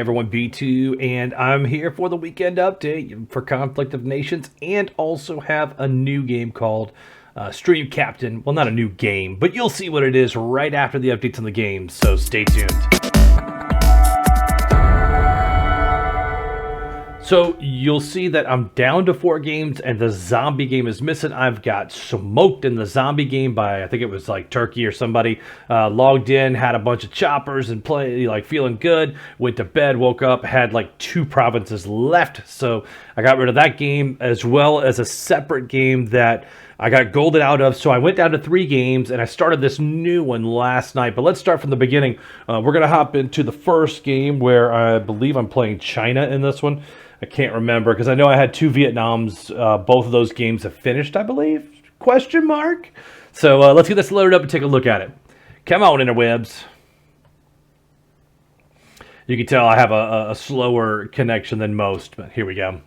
Everyone, B2, and I'm here for the weekend update for Conflict of Nations, and also have a new game called Stream Captain. Well, not a new game, but you'll see what it is right after the updates on the game, so stay tuned. So you'll see that I'm down to 4 games and the zombie game is missing. I've got smoked in the zombie game by, I think it was like Turkey or somebody. Logged in, had a bunch of choppers and play, like feeling good. Went to bed, woke up, had like 2 provinces left. So I got rid of that game, as well as a separate game that I got golded out of. So I went down to 3 games and I started this new one last night. But let's start from the beginning. We're going to hop into the first game where I believe I'm playing China in this one. I can't remember because I know I had 2 Vietnams. Both of those games have finished, I believe? Question mark? So let's get this loaded up and take a look at it. Come on, interwebs. You can tell I have a slower connection than most, but here we go.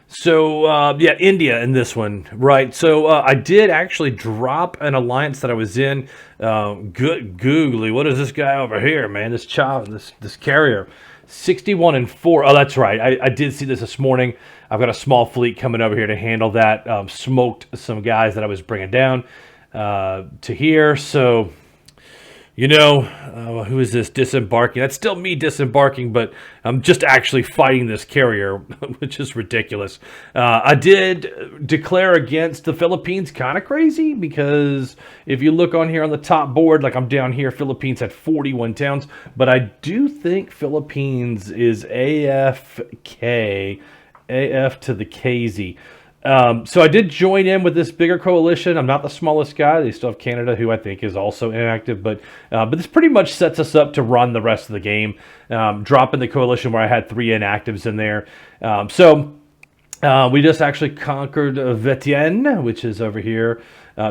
So, yeah, India in this one, right? So I did actually drop an alliance that I was in. Good googly, what is this guy over here, man? This child, this carrier. 61-4. Oh, that's right. I did see this morning. I've got a small fleet coming over here to handle that. Smoked some guys that I was bringing down to here. So, you know, who is this disembarking? That's still me disembarking, but I'm just actually fighting this carrier, which is ridiculous. I did declare against the Philippines. Kind of crazy, because if you look on here on the top board, like I'm down here, Philippines had 41 towns, but I do think Philippines is AFK, AF to the KZ. So I did join in with this bigger coalition. I'm not the smallest guy. They still have Canada, who I think is also inactive. But this pretty much sets us up to run the rest of the game, dropping the coalition where I had 3 inactives in there. We just actually conquered Vientiane, which is over here.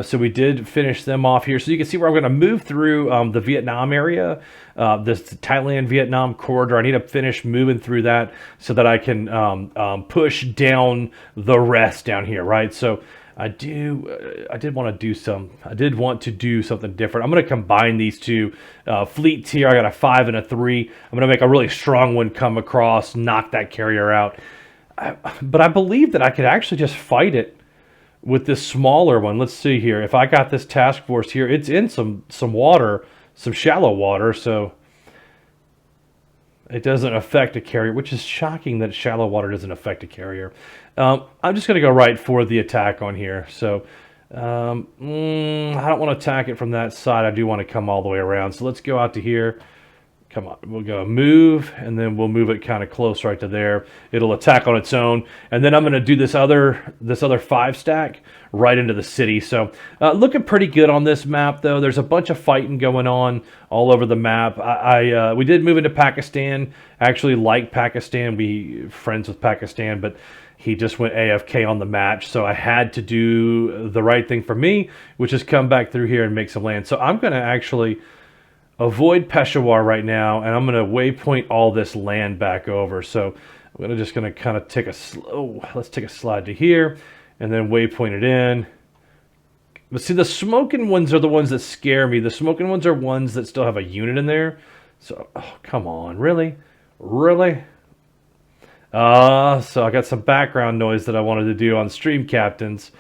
So we did finish them off here. So you can see where I'm going to move through the Vietnam area, this Thailand-Vietnam corridor. I need to finish moving through that so that I can push down the rest down here, right? So I did want to do something different. I'm going to combine these 2 fleets here. I got a 5 and a 3. I'm going to make a really strong one come across, knock that carrier out. But I believe that I could actually just fight it with this smaller one. Let's see here. If I got this task force here, it's in some water, some shallow water, so it doesn't affect a carrier, which is shocking that shallow water doesn't affect a carrier. I'm just going to go right for the attack on here. So I don't want to attack it from that side. I do want to come all the way around. So let's go out to here. Come on, we'll go move, and then we'll move it kind of close right to there. It'll attack on its own, and then I'm going to do this other 5 stack right into the city. So looking pretty good on this map, though. There's a bunch of fighting going on all over the map. We did move into Pakistan. I actually like Pakistan. We friends with Pakistan, but he just went AFK on the match, so I had to do the right thing for me, which is come back through here and make some land. So I'm going to actually avoid Peshawar right now, and I'm going to waypoint all this land back over. So I'm just going to kind of take let's take a slide to here, and then waypoint it in. But see, the smoking ones are the ones that scare me. The smoking ones are ones that still have a unit in there. So, oh, come on, really? Really? So I got some background noise that I wanted to do on Stream Captains.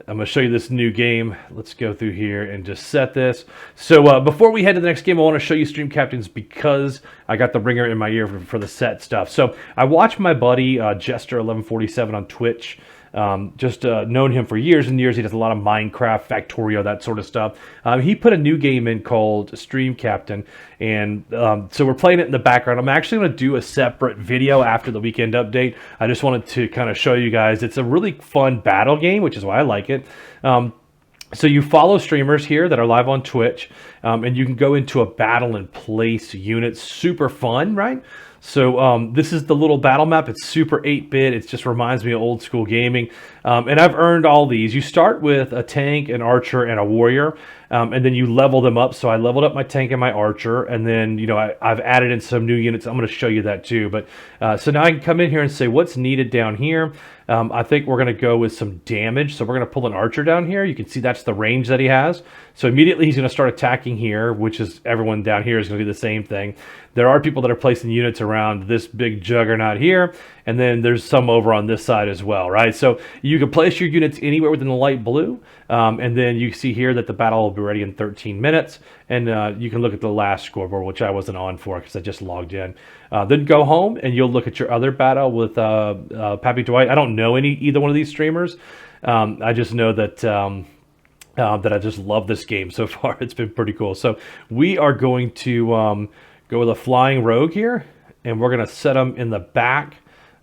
I'm going to show you this new game. Let's go through here and just set this. So before we head to the next game, I want to show you Stream Captains because I got the ringer in my ear for the set stuff. So I watched my buddy Jester1147 on Twitch. Known him for years and years. He does a lot of Minecraft, Factorio, that sort of stuff. He put a new game in called Stream Captain, and so we're playing it in the background. I'm actually going to do a separate video after the weekend update. I just wanted to kind of show you guys. It's a really fun battle game, which is why I like it. So you follow streamers here that are live on Twitch, and you can go into a battle and place units. Super fun, right? So this is the little battle map. It's super 8-bit. It just reminds me of old school gaming. And I've earned all these. You start with a tank, an archer, and a warrior, and then you level them up. So I leveled up my tank and my archer, and then I've added in some new units. I'm going to show you that too. But so now I can come in here and say what's needed down here. I think we're going to go with some damage. So we're going to pull an archer down here. You can see that's the range that he has. So immediately he's going to start attacking attacking here, which is everyone down here is going to do the same thing. There are people that are placing units around this big juggernaut here, and then there's some over on this side as well, right? So you can place your units anywhere within the light blue, and then you see here that the battle will be ready in 13 minutes, and you can look at the last scoreboard, which I wasn't on for because I just logged in. Then go home, and you'll look at your other battle with Pappy Dwight. I don't know either one of these streamers. I just know that that I just love this game so far. It's been pretty cool. So we are going to go with a flying rogue here, and we're going to set them in the back,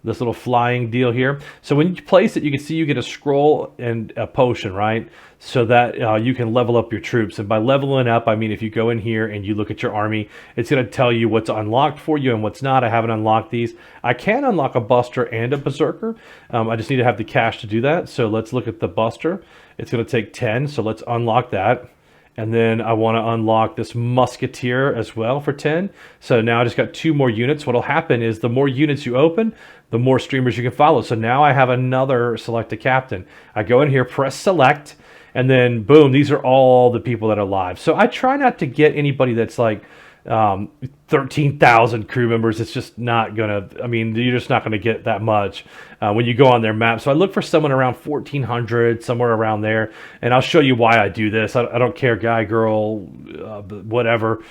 this little flying deal here. So when you place it, you can see you get a scroll and a potion, right? So that you can level up your troops. And by leveling up, I mean if you go in here and you look at your army, it's going to tell you what's unlocked for you and what's not. I haven't unlocked these. I can unlock a Buster and a Berserker. I just need to have the cash to do that. So let's look at the Buster. It's going to take 10, so let's unlock that. And then I want to unlock this Musketeer as well for 10. So now I just got 2 more units. What'll happen is the more units you open, the more streamers you can follow. So now I have another select a captain. I go in here, press select, and then boom, these are all the people that are live. So I try not to get anybody that's like 13,000 crew members. It's just not gonna, I mean, you're just not gonna get that much when you go on their map. So I look for someone around 1,400, somewhere around there, and I'll show you why I do this. I don't care, guy, girl, whatever.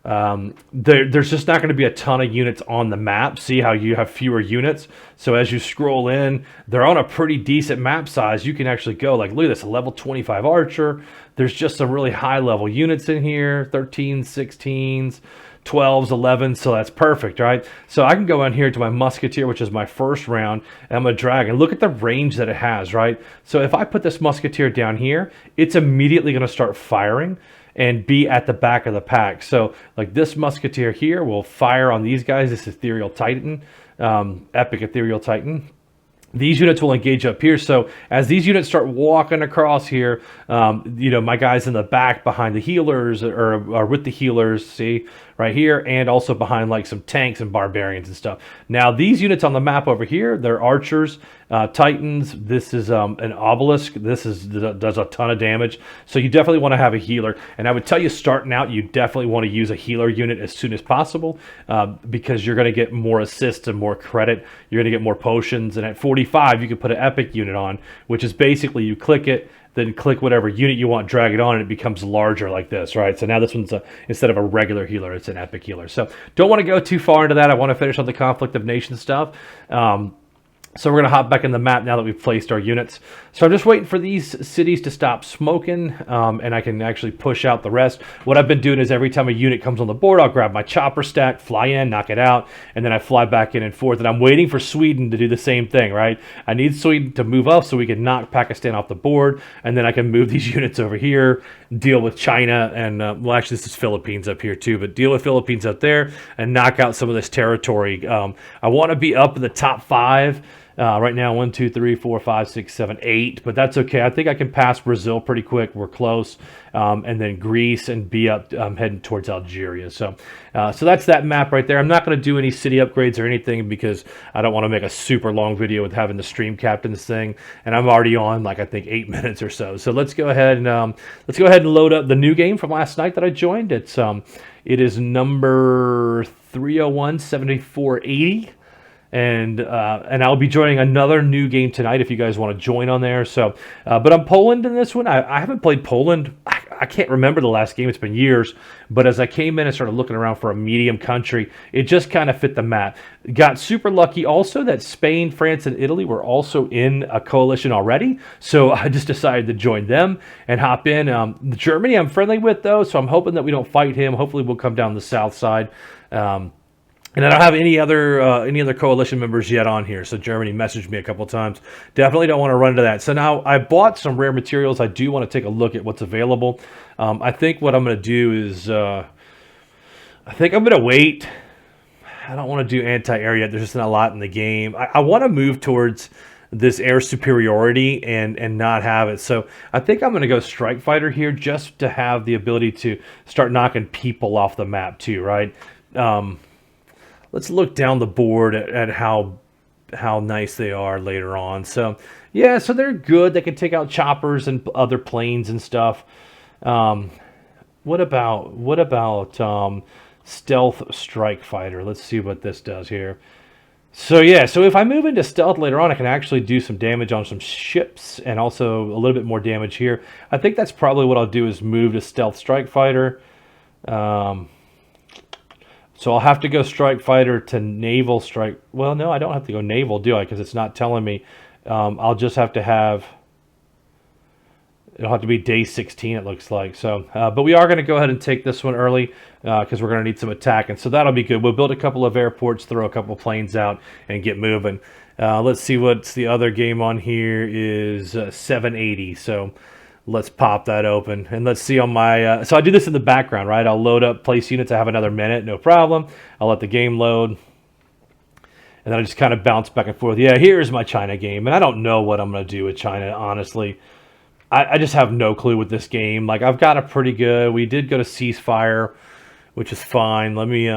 There's just not going to be a ton of units on the map. See how you have fewer units? So as you scroll in, they're on a pretty decent map size. You can actually go, like, look at this, a level 25 archer. There's just some really high level units in here, 13s, 16s, 12s, 11s, so that's perfect, right? So I can go in here to my Musketeer, which is my first round, and I'm going to drag, and look at the range that it has, right? So if I put this Musketeer down here, it's immediately going to start firing and be at the back of the pack. So like this Musketeer here will fire on these guys, this Ethereal Titan, Epic Ethereal Titan. These units will engage up here. So as these units start walking across here, you know, my guys in the back behind the healers or with the healers, see right here, and also behind like some tanks and barbarians and stuff. Now these units on the map over here, they're archers, titans. This is an obelisk. This does a ton of damage. So you definitely want to have a healer. And I would tell you, starting out, you definitely want to use a healer unit as soon as possible because you're going to get more assists and more credit. You're going to get more potions. And at 45, you can put an epic unit on, which is basically you click it, then click whatever unit you want, drag it on, and it becomes larger like this, right? So now this one's instead of a regular healer, it's an epic healer. So don't want to go too far into that. I want to finish on the Conflict of Nations stuff. So we're going to hop back in the map now that we've placed our units. So I'm just waiting for these cities to stop smoking, and I can actually push out the rest. What I've been doing is every time a unit comes on the board, I'll grab my chopper stack, fly in, knock it out, and then I fly back in and forth. And I'm waiting for Sweden to do the same thing, right? I need Sweden to move up so we can knock Pakistan off the board, and then I can move these units over here, deal with China, and well, actually this is Philippines up here too, but deal with Philippines up there and knock out some of this territory. I want to be up in the top 5. Right now, 1, 2, 3, 4, 5, 6, 7, 8, but that's okay. I think I can pass Brazil pretty quick. We're close. And then Greece and be up heading towards Algeria. So that's that map right there. I'm not going to do any city upgrades or anything because I don't want to make a super long video with having the stream captain this thing. And I'm already on like I think 8 minutes or so. So let's go ahead and load up the new game from last night that I joined. It is number 301-7480. And I'll be joining another new game tonight if you guys want to join on there. So, but I'm Poland in this one. I haven't played Poland. I can't remember the last game. It's been years. But as I came in and started looking around for a medium country, it just kind of fit the map. Got super lucky also that Spain, France, and Italy were also in a coalition already. So I just decided to join them and hop in. Germany I'm friendly with though, so I'm hoping that we don't fight him. Hopefully we'll come down the south side. And I don't have any other coalition members yet on here. So Germany messaged me a couple times. Definitely don't want to run into that. So now I bought some rare materials. I do want to take a look at what's available. I think what I'm going to do is I think I'm going to wait. I don't want to do anti-air yet. There's just not a lot in the game. I want to move towards this air superiority and not have it. So I think I'm going to go strike fighter here just to have the ability to start knocking people off the map too, right? Let's look down the board at how nice they are later on. So, yeah, so they're good. They can take out choppers and other planes and stuff. We're what about stealth strike fighter? Let's see what this does here. So yeah, so if I move into stealth later on, I can actually do some damage on some ships and also a little bit more damage here. I think that's probably what I'll do is move to stealth strike fighter. Um, so I'll have to go strike fighter to naval strike. Well, no, I don't have to go naval, do I? Because it's not telling me. I'll just have to have. It'll have to be day 16, it looks like. So, but we are going to go ahead and take this one early because we're going to need some attack, and so that'll be good. We'll build a couple of airports, throw a couple planes out, and get moving. Let's see what's the other game on here is 780. So let's pop that open, and let's see on my. So I do this in the background, right? I'll load up place units. I have another minute, no problem. I'll let the game load. And then I just kind of bounce back and forth. Yeah, here's my China game, and I don't know what I'm going to do with China, honestly. I just have no clue with this game. Like, I've got a pretty good. We did go to ceasefire, which is fine. Let me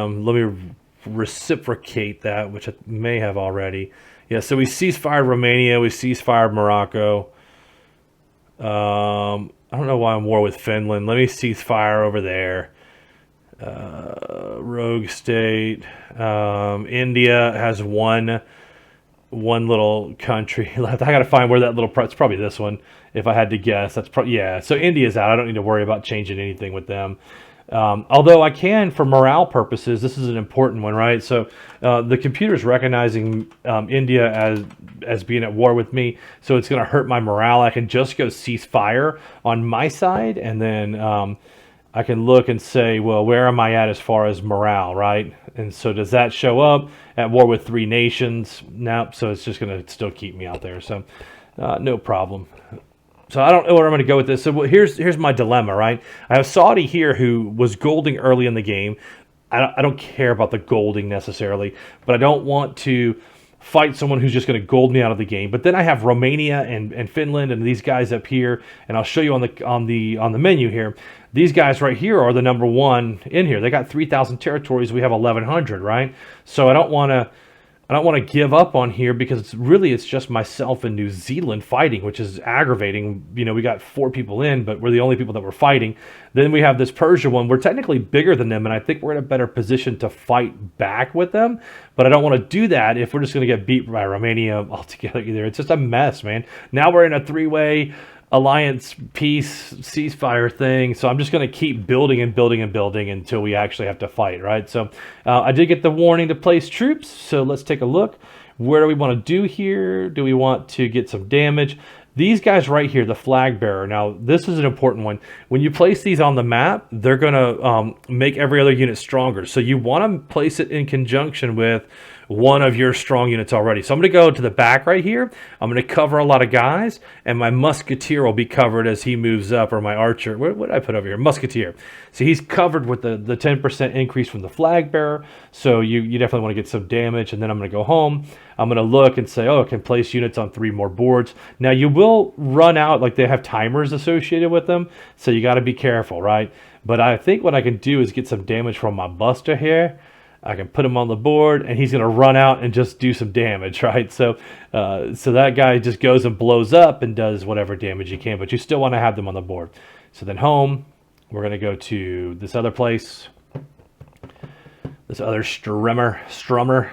reciprocate that, which I may have already. Yeah, so we ceasefire Romania. We ceasefire Morocco. I don't know why I'm war with Finland. Let me ceasefire over there. Rogue state. India has one little country left. I got to find where that little. It's probably this one. If I had to guess, that's probably, yeah. So India's out. I don't need to worry about changing anything with them. Although I can, for morale purposes, this is an important one, right? So the computer's recognizing India as being at war with me, so it's going to hurt my morale. I can just go ceasefire on my side, and then I can look and say, well, where am I at as far as morale, right? And so does that show up at war with 3 nations? Nope. So it's just going to still keep me out there. So no problem. So I don't know where I'm going to go with this. So here's my dilemma, right? I have Saudi here who was golding early in the game. I don't care about the golding necessarily, but I don't want to fight someone who's just going to gold me out of the game. But then I have Romania and Finland and these guys up here, and I'll show you on the menu here. These guys right here are the number 1 in here. They got 3,000 territories. We have 1,100, right? So I don't want to give up on here because it's just myself and New Zealand fighting, which is aggravating. You know, we got 4 people in, but we're the only people that were fighting. Then we have this Persia one. We're technically bigger than them, and I think we're in a better position to fight back with them. But I don't want to do that if we're just going to get beat by Romania altogether either. It's just a mess, man. Now we're in a 3-way alliance peace ceasefire thing, so I'm just going to keep building and building and building until we actually have to fight, right? So I did get the warning to place troops, so let's take a look. Where do we want to do here? Do we want to get some damage? These guys right here, the flag bearer. Now, this is an important one. When you place these on the map, they're going to make every other unit stronger. So you want to place it in conjunction with one of your strong units already. So I'm going to go to the back right here. I'm going to cover a lot of guys, and my musketeer will be covered as he moves up, or my archer. What did I put over here? Musketeer. So he's covered with the 10% increase from the flag bearer. So you definitely want to get some damage, and then I'm going to go home. I'm going to look and say, oh, I can place units on 3 more boards. Now, you will run out, like they have timers associated with them, so you got to be careful, right? But I think what I can do is get some damage from my buster here. I can put him on the board, and he's going to run out and just do some damage, right? So so that guy just goes and blows up and does whatever damage he can, but you still want to have them on the board. So then home, we're going to go to this other place, this other strummer.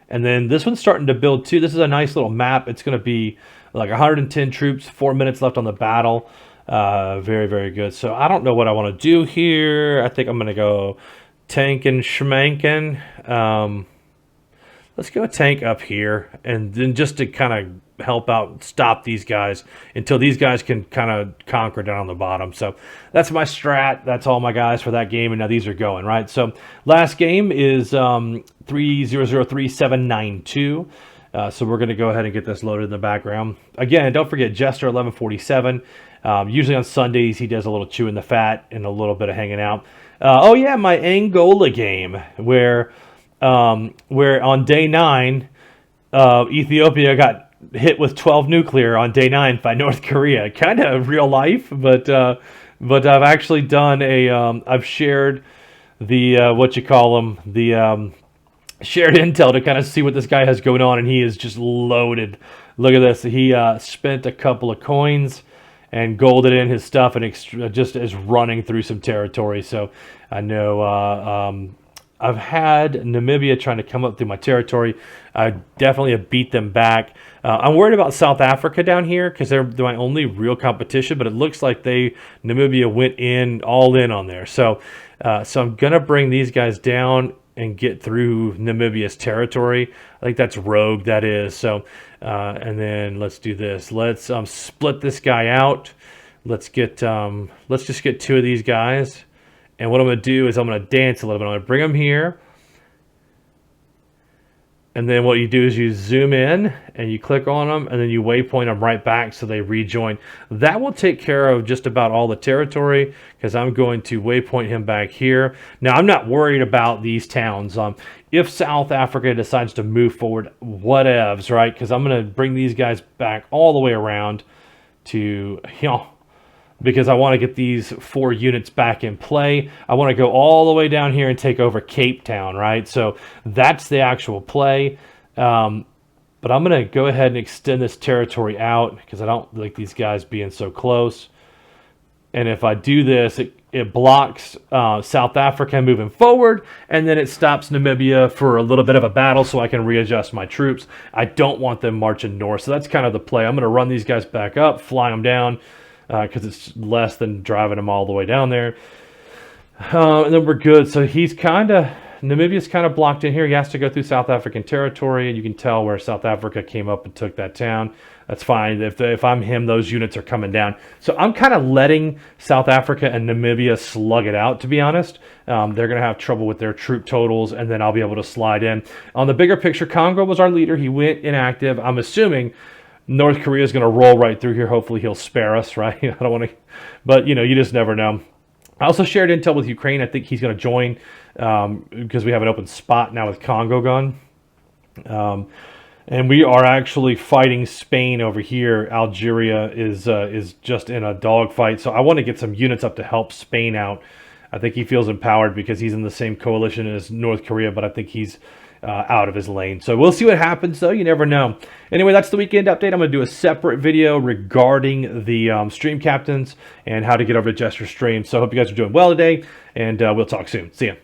And then this one's starting to build too. This is a nice little map. It's going to be like 110 troops, 4 minutes left on the battle. Very, very good. So I don't know what I want to do here. I think I'm going to go tank and schmankin. Let's go tank up here, and then just to kind of help out, stop these guys until these guys can kind of conquer down on the bottom. So that's my strat. That's all my guys for that game, and now these are going, right? So last game is 3003-792. So we're going to go ahead and get this loaded in the background. Again, don't forget Jester 1147. Usually on Sundays, he does a little chewing the fat and a little bit of hanging out. Oh yeah, my Angola game where on day 9, Ethiopia got hit with 12 nuclear on day 9 by North Korea. Kind of real life, but I've actually done I've shared the shared intel to kind of see what this guy has going on, and he is just loaded. Look at this. He spent a couple of coins, and golded in his stuff and just is running through some territory. So I know I've had Namibia trying to come up through my territory. I definitely have beat them back. I'm worried about South Africa down here because they're my only real competition, but it looks like Namibia went all in on there. So I'm going to bring these guys down and get through Namibia's territory. I think that's rogue, that is. So, and then let's do this. Let's split this guy out. Let's just get 2 of these guys. And what I'm going to do is I'm going to dance a little bit. I'm going to bring them here. And then what you do is you zoom in and you click on them and then you waypoint them right back so they rejoin. That will take care of just about all the territory because I'm going to waypoint him back here. Now, I'm not worried about these towns. If South Africa decides to move forward, whatevs, right? Because I'm going to bring these guys back all the way around to, because I want to get these 4 units back in play. I want to go all the way down here and take over Cape Town, right? So that's the actual play. But I'm going to go ahead and extend this territory out because I don't like these guys being so close. And if I do this, it blocks South Africa moving forward, and then it stops Namibia for a little bit of a battle so I can readjust my troops. I don't want them marching north. So that's kind of the play. I'm going to run these guys back up, fly them down, because it's less than driving them all the way down there. And then we're good. So Namibia's kind of blocked in here. He has to go through South African territory, and you can tell where South Africa came up and took that town. That's fine. If I'm him, those units are coming down. So I'm kind of letting South Africa and Namibia slug it out, to be honest. They're going to have trouble with their troop totals, and then I'll be able to slide in. On the bigger picture, Congo was our leader. He went inactive. I'm assuming North Korea is going to roll right through here. Hopefully he'll spare us, right? I don't want to, but you just never know. I also shared intel with Ukraine. I think he's going to join because we have an open spot now with Congo gone. And we are actually fighting Spain over here. Algeria is just in a dogfight. So I want to get some units up to help Spain out. I think he feels empowered because he's in the same coalition as North Korea, but I think he's out of his lane. So we'll see what happens, though. You never know. Anyway, that's the weekend update. I'm going to do a separate video regarding the stream captains and how to get over to Jester Stream. So I hope you guys are doing well today, and we'll talk soon. See ya.